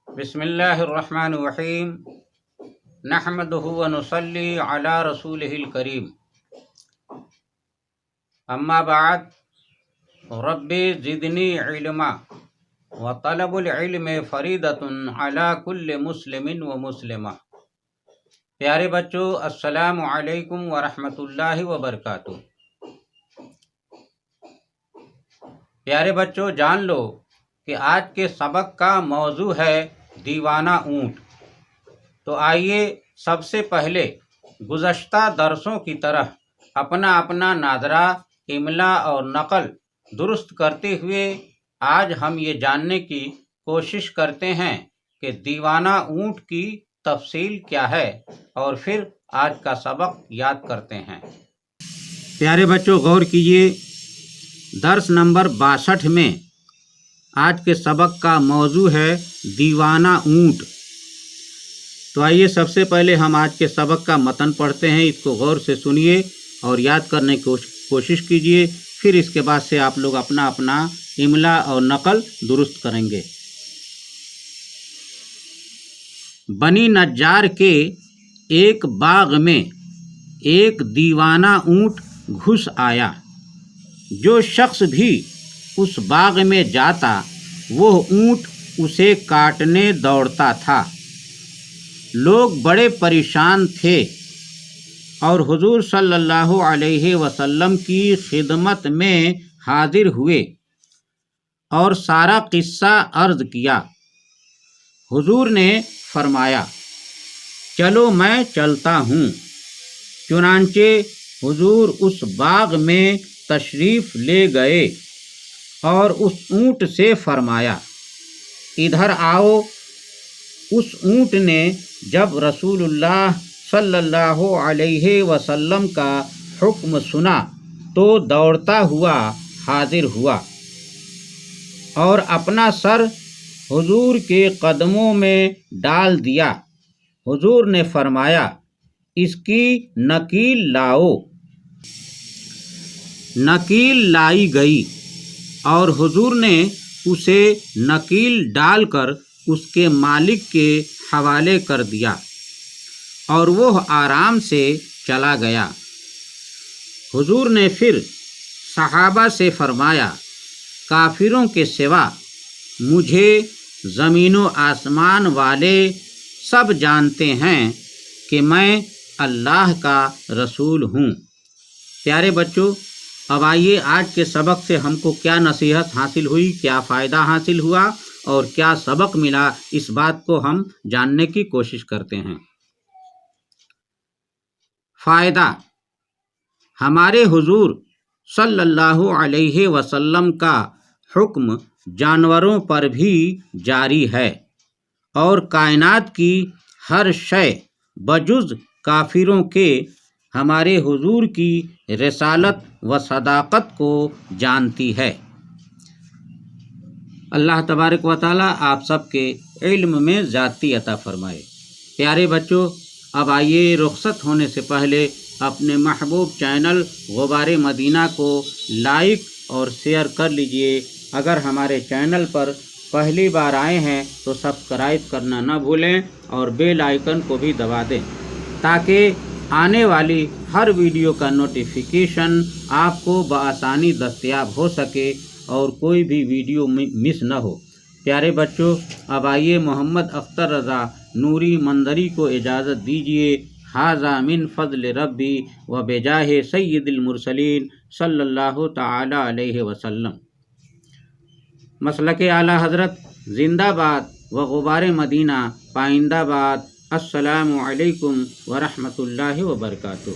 بسم اللہ الرحمن الرحیم نحمدہ و نصلی علی رسولہ الکریم اما بعد رب زدنی علما وطلب العلم فریضۃ علی کل مسلم و مسلمہ۔ پیارے بچوں، السلام علیکم ورحمۃ اللہ وبرکاتہ۔ پیارے بچوں، جان لو کہ آج کے سبق کا موضوع ہے دیوانہ اونٹ۔ تو آئیے سب سے پہلے گزشتہ درسوں کی طرح اپنا ناظرہ، املا اور نقل درست کرتے ہوئے آج ہم یہ جاننے کی کوشش کرتے ہیں کہ دیوانہ اونٹ کی تفصیل کیا ہے، اور پھر آج کا سبق یاد کرتے ہیں۔ پیارے بچوں، غور کیجیے، درس نمبر 62 میں آج کے سبق کا موضوع ہے دیوانہ اونٹ۔ تو آئیے سب سے پہلے ہم آج کے سبق کا متن پڑھتے ہیں، اس کو غور سے سنیے اور یاد کرنے کی کوشش کیجیے، پھر اس کے بعد سے آپ لوگ اپنا املا اور نقل درست کریں گے۔ بنی نجار کے ایک باغ میں ایک دیوانہ اونٹ گھس آیا۔ جو شخص بھی اس باغ میں جاتا وہ اونٹ اسے کاٹنے دوڑتا تھا۔ لوگ بڑے پریشان تھے اور حضور صلی اللہ علیہ وسلم کی خدمت میں حاضر ہوئے اور سارا قصہ عرض کیا۔ حضور نے فرمایا، چلو میں چلتا ہوں۔ چنانچہ حضور اس باغ میں تشریف لے گئے اور اس اونٹ سے فرمایا، ادھر آؤ۔ اس اونٹ نے جب رسول اللہ صلی اللہ علیہ وسلم کا حکم سنا تو دوڑتا ہوا حاضر ہوا اور اپنا سر حضور کے قدموں میں ڈال دیا۔ حضور نے فرمایا، اس کی نکیل لاؤ۔ نکیل لائی گئی اور حضور نے اسے نکیل ڈال کر اس کے مالک کے حوالے کر دیا اور وہ آرام سے چلا گیا۔ حضور نے پھر صحابہ سے فرمایا، کافروں کے سوا مجھے زمین و آسمان والے سب جانتے ہیں کہ میں اللہ کا رسول ہوں۔ پیارے بچوں، اب آئیے آج کے سبق سے ہم کو کیا نصیحت حاصل ہوئی، کیا فائدہ حاصل ہوا اور کیا سبق ملا، اس بات کو ہم جاننے کی کوشش کرتے ہیں۔ فائدہ: ہمارے حضور صلی اللہ علیہ وسلم کا حکم جانوروں پر بھی جاری ہے اور کائنات کی ہر شے بجز کافروں کے ہمارے حضور کی رسالت و صداقت کو جانتی ہے۔ اللہ تبارک و تعالی آپ سب کے علم میں زیادتی عطا فرمائے۔ پیارے بچوں، اب آئیے رخصت ہونے سے پہلے اپنے محبوب چینل غبار مدینہ کو لائک اور شیئر کر لیجئے۔ اگر ہمارے چینل پر پہلی بار آئے ہیں تو سبسکرائب کرنا نہ بھولیں اور بیل آئیکن کو بھی دبا دیں تاکہ آنے والی ہر ویڈیو کا نوٹیفیکیشن آپ کو بآسانی دستیاب ہو سکے اور کوئی بھی ویڈیو مس نہ ہو۔ پیارے بچوں، اب آئیے محمد اختر رضا نوری مندری کو اجازت دیجیے۔ ھذا من فضل ربی و بجاہ سید المرسلین صلی اللہ تعالی علیہ وسلم۔ مسلک اعلیٰ حضرت زندہ باد و غبار مدینہ پائندہ باد۔ السلام علیکم ورحمۃ اللہ وبرکاتہ۔